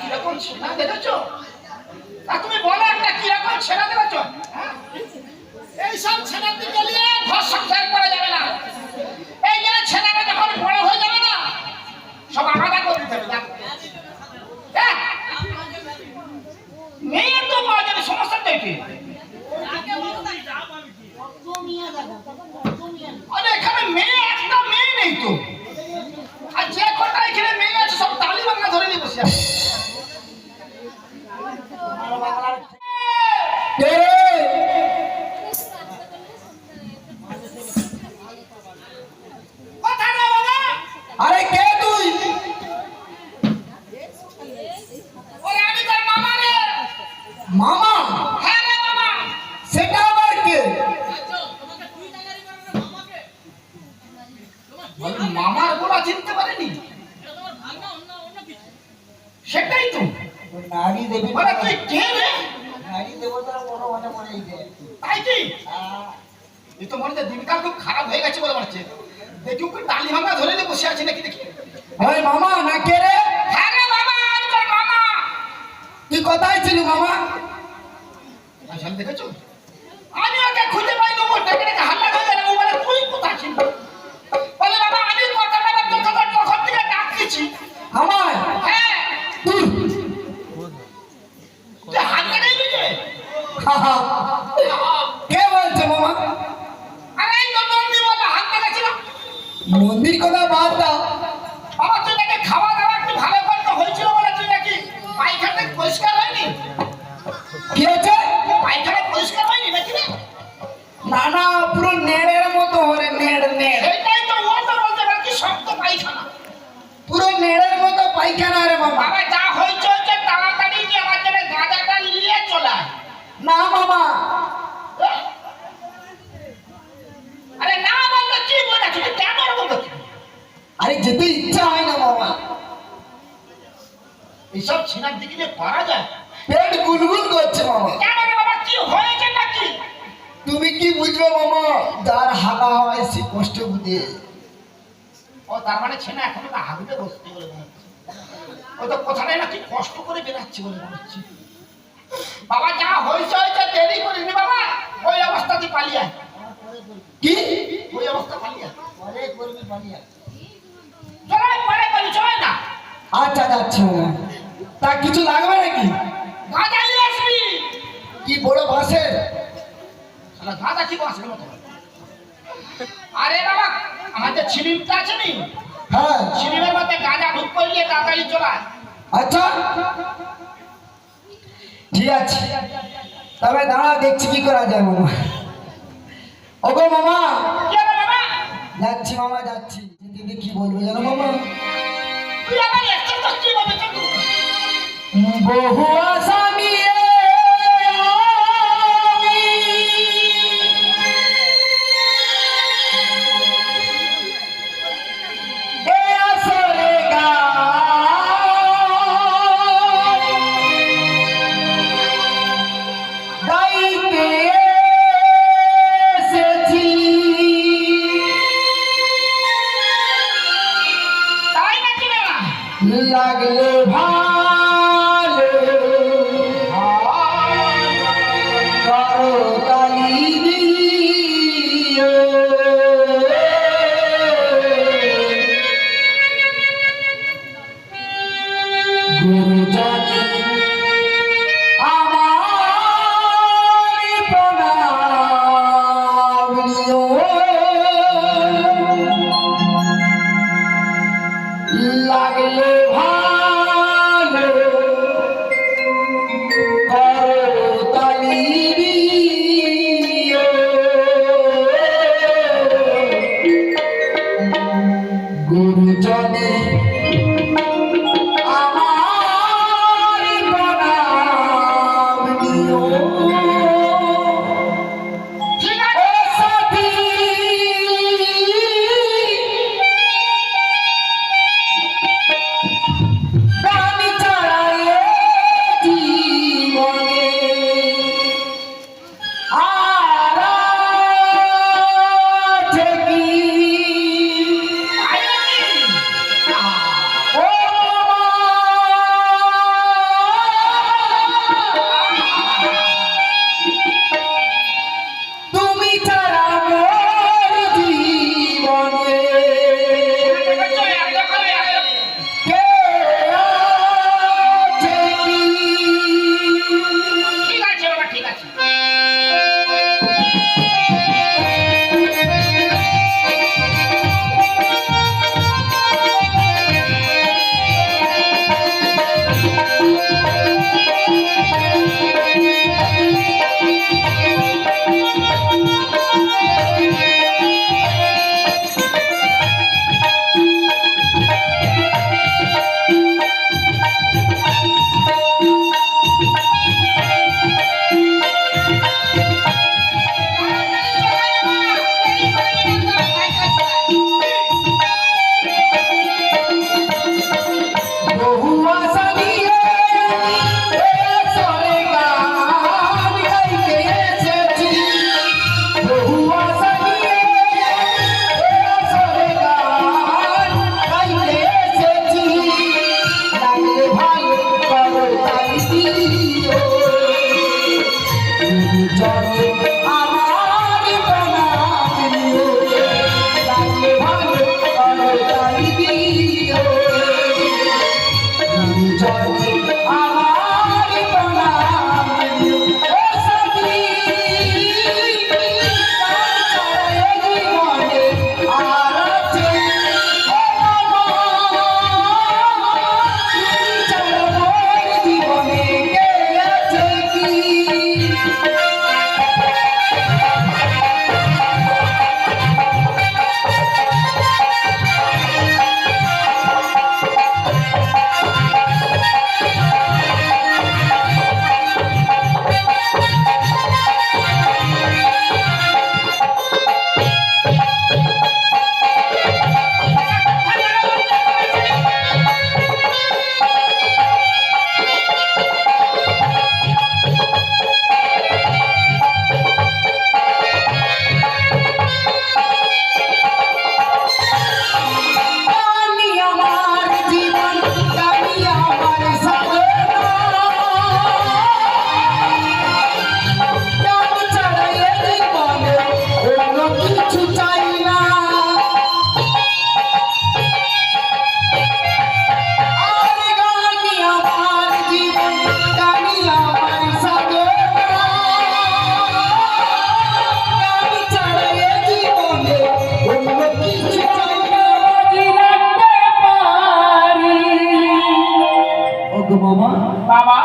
কিরকম ছেনা দেখেছো? তুমি বলো একটা কিরকম ছেনা দেখেছো? এইসব ছেনার দিকে নিয়ে ঘর সংসার করা যাবে না। এই যে ছেনাটা যখন বড় হয়ে যাবে না, সব আলাদা করে দিতে হবে। মেয়ে তো পাওয়া যাবে, সমস্যাটা কি? আরে এখানে মেয়ে একটা মেয়ে নেই তো। আর যে কটা এখানে মেয়ে আছে সব তালি বাংলা ধরে নিয়ে বসে আছে। আরে কে তুই? ওরে আমি তোর মামা রে। মামা? হ্যাঁ রে মামা। সেটা আবার কে? মামার বলা চিনতে পারেনি? সেটাই তো নারী দেবী। বলে তুই কে রে? নারী দেবতার বড় মানে মনে হয়। তাই কি? এই তো মনে হয় দিনকাল খুব খারাপ হয়ে গেছে বলে মনে হচ্ছে। দেখি ওকে টালি ভাঙা ধরে নিয়ে বসে আছে নাকি দেখি। ওই মামা না কে রে? হ্যাঁ রে মামা, আমি তোর মামা। তুই কোথায় ছিলি মামা? আচ্ছা দেখেছো? আমি ওকে খুঁজে পাই তো, ও ডেকে ডেকে হাল্লা করে দেয়। ও বলে তুই কোথায় ছিলি? বলে বাবা আমি কথা বলার তখন থেকে ডাকতেছি। আমায়? হ্যাঁ। তুই? তুই হাতে নেই বুঝে? কে বলছে মামা? আরে এই তো নন্দী বলে হাতে গেছিল। মন্দির কথা বাদ দাও। বাবা তুই নাকি খাওয়া দাওয়া একটু ভালো করতে হয়েছিল বলে তুই নাকি পায়খানা পরিষ্কার হয়নি? কি হচ্ছে? পায়খানা পরিষ্কার হয়নি নাকি রে? না না, পুরো নেড়ের মতো হরে নেড়। সেটাই তো, ও তো বলতে পারে কি শক্ত পায়খানা। পুরো নেড়ের মতো পায়খানা রে মামা। বাবা যা হয়েছে হচ্ছে, তাড়াতাড়ি কি আমার জন্য গাঁজাটা নিয়ে চলে আয়। না মামা। আরে না বললে কি বলে তুই কেন বলতো? আরে যেতে ইচ্ছা হয় না মামা। এইসব ছিনার দিকে যে করা যায়? পেট গুলগুল করছে মামা। কেন রে বাবা, কি হয়েছে নাকি? তুমি কি বুঝবে মামা? যার হাগা হয় সে কষ্ট বুঝে। ও তার মানে ছেনা এখনো তো হাগুতে বসতে বলে মনে হচ্ছে। ও তো কোথায় নাকি কষ্ট করে বেরাচ্ছে বলে মনে হচ্ছে। বাবা যা হয়েছে হয়েছে, দেরি করিনি বাবা। ওই অবস্থাতে পালিয়ে আয়। কি? ওই অবস্থা পালিয়ে আয়। পরে করবি পালিয়া। চলাই পরে বলি চলে না। আচ্ছা যাচ্ছি মামা। তা কিছু লাগবে নাকি? গাঁজা নিয়ে আসবি। কি বড় বাসের? শালা গাঁজা কি বাসের মতো? আরে বাবা আমাদের ছিলিমটা আছে নি? হ্যাঁ। ছিলিমের মধ্যে গাঁজা ঢুক করলে তাড়াতাড়ি চলায়। আচ্ছা ঠিক আছে, তবে দাঁড়া দেখছি কি করা যায় মামা। ওগো মামা, কি হলো বাবা? যাচ্ছি মামা যাচ্ছি। দিদি কি বলবো জানো মামা? তুই আমার একটা তো কি বলবে চল। বহু আশা নিয়ে তাই নাকি না? লাগলে ভালো করো তালি দিও। গুরুজনে আমার প্রণাম নিও। লাগলে ভালো করো তালি দিও। গুরুজনে আমার প্রণাম নিও। ঠিক আছে ও সাথী প্রাণ ছাড়াইয়ে জীবনে আর আছে কি? মামা বাবা